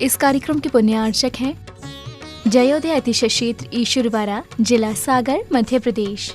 इस कार्यक्रम के पुण्यार्चक हैं जयोदय अतिशय क्षेत्र ईश्वरवाड़ा, जिला सागर, मध्य प्रदेश।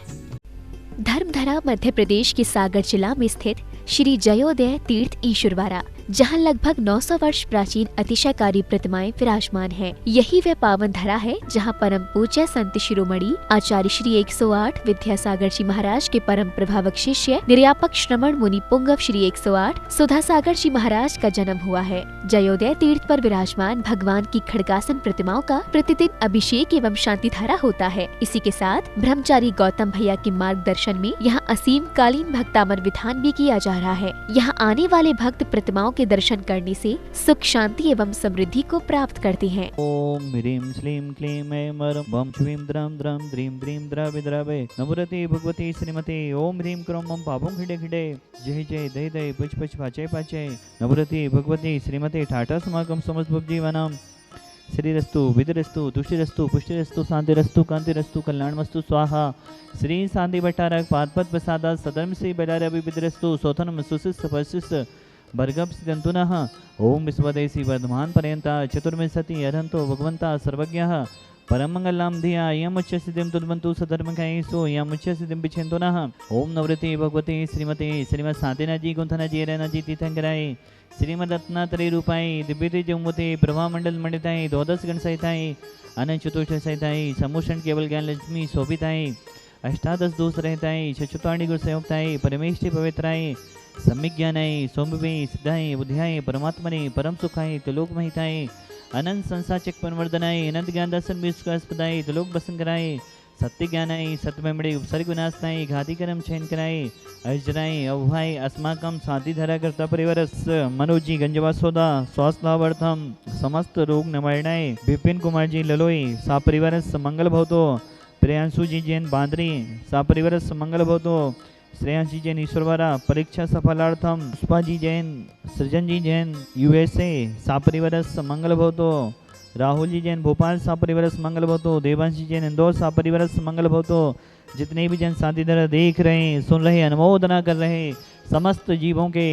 धर्मधरा मध्य प्रदेश के सागर जिला में स्थित श्री जयोदय तीर्थ ईश्वरवाड़ा, जहां लगभग 900 वर्ष प्राचीन अतिशयकारी प्रतिमाएं विराजमान हैं। यही वह पावन धरा है जहां परम पूज्य संत शिरोमणि आचार्य श्री 108 विद्यासागर जी महाराज के परम प्रभावक शिष्य निर्यापक श्रमण मुनि पुंगव श्री 108 सुधा सागर जी महाराज का जन्म हुआ है। जयोदय तीर्थ पर विराजमान भगवान की खड़गासन प्रतिमाओं का प्रतिदिन अभिषेक एवं शांति धारा होता है। इसी के साथ ब्रह्मचारी गौतम भैया के मार्गदर्शन में यहाँ असीम कालीन भक्तामर विधान भी किया जा रहा है। यहाँ आने वाले भक्त प्रतिमाओं के दर्शन करने से सुख, शांति एवं समृद्धि को प्राप्त करते हैं। ओम ह्रीं श्लीं क्लीं ऐं मरं बम श्रीं द्रं द्रं द्रीं द्रीं द्रवे द्रवे नमोरते भगवती श्रीमते ओम ह्रीं क्रों मम पापं खिडे खिडे जय जय दय दय पच पच पाचय पाचय नमोरते भगवती श्रीमते ठाटा समागम समस्त जीवनम श्रीरस्तु विदरस्तु तुष्टिरस्तु पुष्टिरस्तु शांतिरस्तु कांतिरस्तु कल्याणमस्तु स्वाहा। श्री शांति भट्टारक पादपद प्रसादा सदर्म से बेलारवि विदरस्तु सोथनम सुशिष्ट परशिष्ट भर्गभ सिदंतुनः ओम विश्वदेशी वर्धमान पर्यंता चतुर्विंशति अरहंतो भगवंता सर्वज्ञः परम मंगलम धिया यम उच्च सिद्धिं तुद्वन्तु सधर्मकैसो यम उच्च सिद्धिं पिछेन्तुनः ओम नवरति भगवते श्रीमते श्रीमद शांतिनाथ जी गुंथना जी रैना जी तीर्थंकराय श्रीमद रत्नात्रय रूपाय दिव्यते जमुते प्रभा मंडल मंडिताय द्वादश गण सहिताय अनंत चतुर्थ सहिताय समूषण केवल ज्ञान लक्ष्मी शोभिताय अष्टादश दोष रहताय चतुर्णी गुण संयुक्ताय परमेष्टि पवित्राय सम्यक ज्ञानाय सौम्यवे सिद्धाय बुद्धियाय परमात्मने परम सुखाय त्रिलोक महिताय अनंत संसाचक परवर्धनाय अनंत ज्ञान दर्शन विश्वास्पदाय त्रिलोक बसन कराय सत्य ज्ञानाय सत्यमेमणे उपसर्ग विनाशनाय घाति कर्म छयन कराय अजराय अवहाय अस्माकं शांति धारा कर्ता परिवारस मनोजी गंजवासोदा स्वास्थ्यावर्थम समस्त रोग निवारणाय विपिन कुमार जी ललोई सा परिवारस मंगल भवतो प्रियांशु जी जैन बांद्री सा परिवारस मंगल भवतो श्रेयांश जी जैन ईश्वरवाड़ा परीक्षा सफलार्थम पुष्पा जी जैन सृजन जी जैन USA सा परिवारस मंगल भवतो राहुल जी जैन भोपाल सा परिवारस मंगल भवतो देवांश जी जैन इंदौर सा परिवारस मंगल भवतो। जितने भी जन शांति धारा देख रहे हैं, सुन रहे, अनुमोदना कर रहे, समस्त जीवों के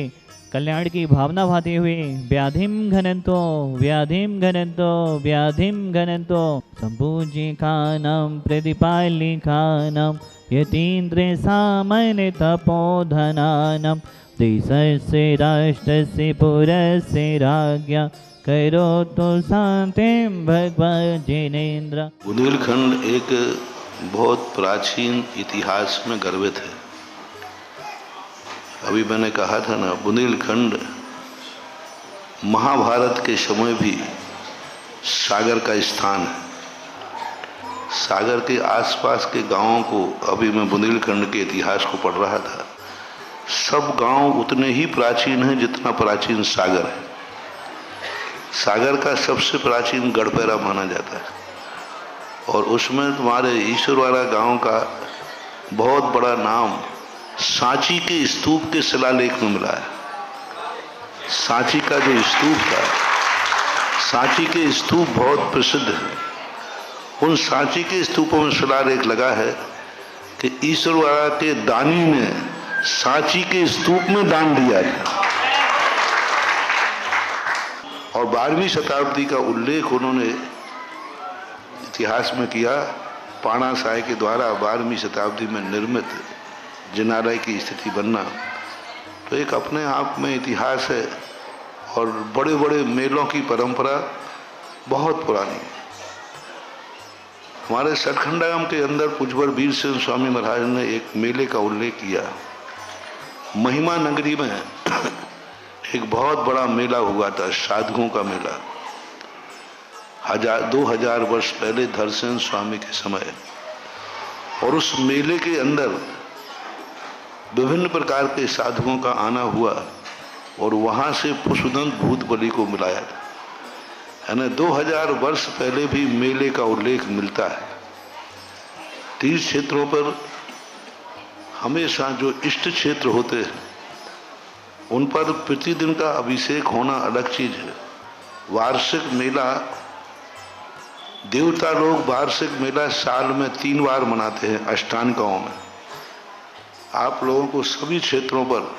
कल्याण की भावना भाते हुए व्याधिम घनंतो व्याधिम घनंतो व्याधिम घनंतो संपूज्य खानम प्रतिपाली खानम यतीन्द्र सामान्य तपोधनानम देशस्य राष्ट्रस्य पुरस्य राज्ञा करो तो शांतिं भगवान जिनेन्द्र। बुंदेलखंड एक बहुत प्राचीन इतिहास में गर्वित है। अभी मैंने कहा था ना, बुंदेलखंड महाभारत के समय भी सागर का स्थान है। सागर के आसपास के गांवों को, अभी मैं बुंदेलखंड के इतिहास को पढ़ रहा था, सब गांव उतने ही प्राचीन हैं जितना प्राचीन सागर है। सागर का सबसे प्राचीन गढ़पैरा माना जाता है और उसमें तुम्हारे ईश्वरवाड़ा गांव का बहुत बड़ा नाम सांची के स्तूप के शिलालेख में मिला है। सांची का जो स्तूप था, सांची के स्तूप बहुत प्रसिद्ध है। उन सांची के स्तूपों में शिलालेख लगा है कि ईश्वरवाड़ा के दानी ने सांची के स्तूप में दान दिया है और 12वीं शताब्दी का उल्लेख उन्होंने इतिहास में किया। पाणा साय के द्वारा 12वीं शताब्दी में निर्मित जिनालय की स्थिति बनना तो एक अपने आप में इतिहास है और बड़े बड़े मेलों की परंपरा बहुत पुरानी है। हमारे सतखंडागम के अंदर पूज्यवर वीर सिंह स्वामी महाराज ने एक मेले का उल्लेख किया। महिमा नगरी में एक बहुत बड़ा मेला हुआ था, साधुओं का मेला, 2000 वर्ष पहले धरसेन स्वामी के समय। और उस मेले के अंदर विभिन्न प्रकार के साधुओं का आना हुआ और वहाँ से पुष्पदंत भूत बलि को मिलाया। यानी 2000 वर्ष पहले भी मेले का उल्लेख मिलता है। तीर्थ क्षेत्रों पर हमेशा जो इष्ट क्षेत्र होते हैं उन पर प्रतिदिन का अभिषेक होना अलग चीज है। वार्षिक मेला, देवता लोग वार्षिक मेला साल में 3 बार मनाते हैं अष्टांगाओं में। आप लोगों को सभी क्षेत्रों पर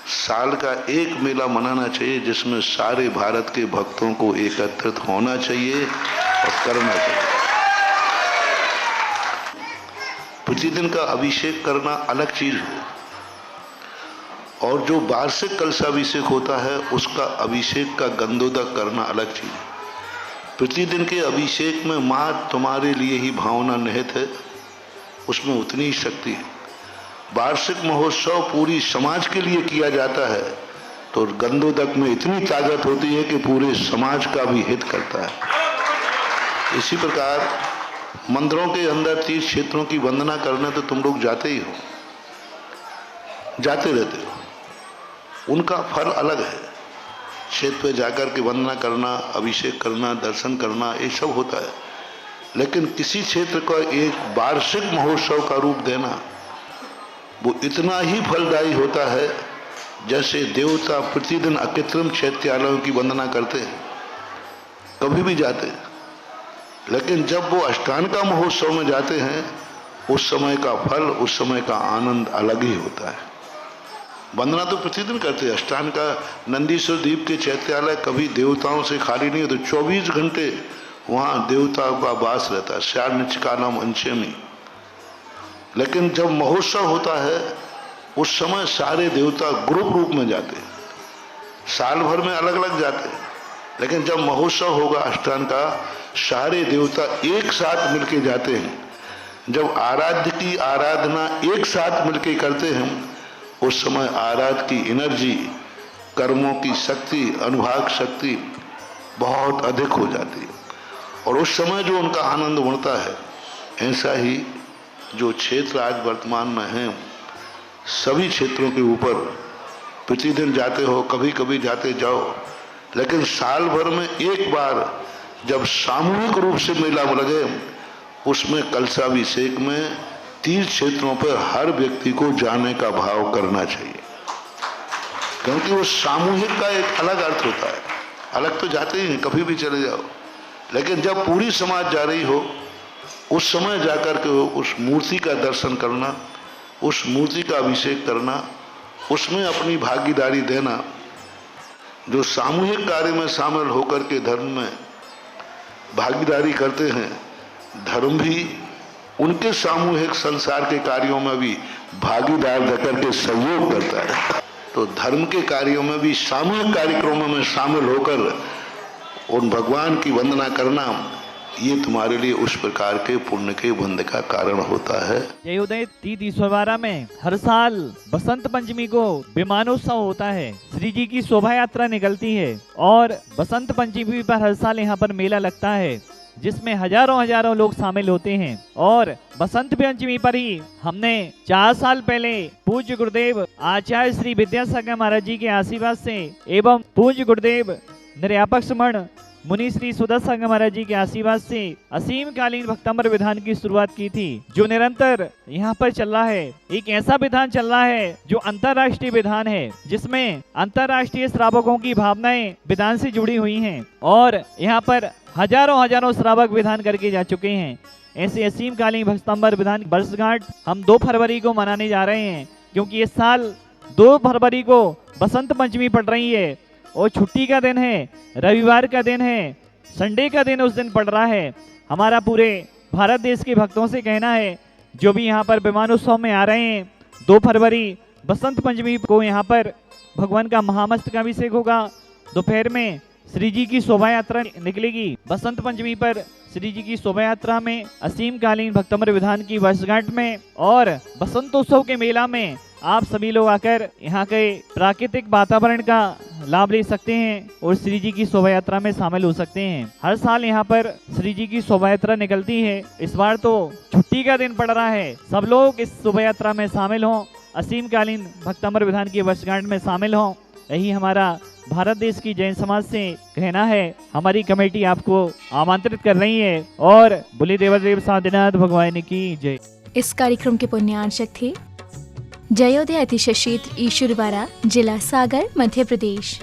साल का एक मेला मनाना चाहिए जिसमें सारे भारत के भक्तों को एकत्रित होना चाहिए और करना चाहिए। प्रतिदिन का अभिषेक करना अलग चीज है, और जो वार्षिक कलशाभिषेक होता है उसका अभिषेक का गंधोदक करना अलग चीज है। प्रतिदिन के अभिषेक में माँ तुम्हारे लिए ही भावना निहित है, उसमें उतनी ही शक्ति है। वार्षिक महोत्सव पूरी समाज के लिए किया जाता है तो गंधोदक में इतनी ताकत होती है कि पूरे समाज का भी हित करता है। इसी प्रकार मंदिरों के अंदर तीर्थ क्षेत्रों की वंदना करने तो तुम लोग जाते ही हो, जाते रहते हो, उनका फल अलग है। क्षेत्र पे जाकर के वंदना करना, अभिषेक करना, दर्शन करना, ये सब होता है, लेकिन किसी क्षेत्र का एक वार्षिक महोत्सव का रूप देना वो इतना ही फलदायी होता है जैसे देवता प्रतिदिन अकृत्रिम चैत्यालयों की वंदना करते हैं, कभी भी जाते हैं, लेकिन जब वो अष्टान का महोत्सव में जाते हैं उस समय का फल, उस समय का आनंद अलग ही होता है। वंदना तो प्रतिदिन करते हैं। अष्टान का नंदीश्वर द्वीप के चैत्यालय कभी देवताओं से खाली नहीं होते, 24 घंटे वहाँ देवताओं का वास रहता है, श्यानिचकालम अंशमी। लेकिन जब महोत्सव होता है उस समय सारे देवता ग्रुप रूप में जाते हैं, साल भर में अलग अलग जाते हैं, लेकिन जब महोत्सव होगा अष्टान का, सारे देवता एक साथ मिलके जाते हैं। जब आराध्य की आराधना एक साथ मिलके करते हैं उस समय आराध्य की एनर्जी, कर्मों की शक्ति, अनुभाग शक्ति बहुत अधिक हो जाती है, और उस समय जो उनका आनंद उड़ता है। ऐसा ही जो क्षेत्र आज वर्तमान में हैं, सभी क्षेत्रों के ऊपर प्रतिदिन जाते हो, कभी कभी जाते जाओ, लेकिन साल भर में एक बार जब सामूहिक रूप से मेला लगे उसमें कलशाभिषेक में तीर्थ क्षेत्रों पर हर व्यक्ति को जाने का भाव करना चाहिए, क्योंकि वो सामूहिक का एक अलग अर्थ होता है। अलग तो जाते ही हैं, कभी भी चले जाओ, लेकिन जब पूरी समाज जा रही हो उस समय जाकर के उस मूर्ति का दर्शन करना, उस मूर्ति का अभिषेक करना, उसमें अपनी भागीदारी देना। जो सामूहिक कार्य में शामिल होकर के धर्म में भागीदारी करते हैं, धर्म भी उनके सामूहिक संसार के कार्यों में भी भागीदार रहकर के सहयोग करता है। तो धर्म के कार्यों में भी सामूहिक कार्यक्रमों में शामिल होकर उन भगवान की वंदना करना, ये तुम्हारे लिए उस प्रकार के पुण्य के बंध का कारण होता है। जयोदय तीर्थ ईश्वरवारा में हर साल बसंत पंचमी को विमानोत्सव होता है। श्री जी की शोभा यात्रा निकलती है और बसंत पंचमी पर हर साल यहाँ पर मेला लगता है, जिसमें हजारों लोग शामिल होते हैं। और बसंत पंचमी पर ही हमने 4 साल पहले पूज्य गुरुदेव आचार्य श्री विद्यासागर महाराज जी के आशीर्वाद से एवं पूज्य गुरुदेव निर्यापक स्मरण मुनि श्री सुदर्शन महाराज जी के आशीर्वाद से असीम कालीन भक्तम्बर विधान की शुरुआत की थी, जो निरंतर यहाँ पर चल रहा है। एक ऐसा विधान चल रहा है जो अंतर्राष्ट्रीय विधान है, जिसमें अंतर्राष्ट्रीय श्रावकों की भावनाएं विधान से जुड़ी हुई हैं, और यहाँ पर हजारों श्रावक विधान करके जा चुके हैं। ऐसे असीम कालीन भक्तम्बर विधान वर्षगांठ हम 2 फरवरी को मनाने जा रहे हैं, क्योंकि इस साल 2 फरवरी को बसंत पंचमी पड़ रही है और छुट्टी का दिन है, रविवार का दिन है, संडे का दिन उस दिन पड़ रहा है। हमारा पूरे भारत देश के भक्तों से कहना है, जो भी यहाँ पर विमानोत्सव में आ रहे हैं, 2 फरवरी बसंत पंचमी को यहाँ पर भगवान का महामस्तकाभिषेक होगा। दोपहर में श्री जी की शोभा यात्रा निकलेगी। बसंत पंचमी पर श्री जी की शोभा यात्रा में असीम कालीन भक्तम्बर विधान की वर्षगांठ में और बसंतोत्सव के मेला में आप सभी लोग आकर यहाँ के प्राकृतिक वातावरण का लाभ ले सकते हैं और श्री जी की शोभा यात्रा में शामिल हो सकते हैं। हर साल यहाँ पर श्री जी की शोभा यात्रा निकलती है। इस बार तो छुट्टी का दिन पड़ रहा है, सब लोग इस शोभा यात्रा में शामिल हों, असीम कालीन भक्तम्बर विधान की वर्षगांठ में शामिल हों। यही हमारा भारत देश की जैन समाज से कहना है। हमारी कमेटी आपको आमंत्रित कर रही है और बोले देवादेव साधनाथ भगवान की जय। इस कार्यक्रम के पुण्यार्चक थे जयोदय अतिशय क्षेत्र ईश्वरवारा, जिला सागर, मध्य प्रदेश।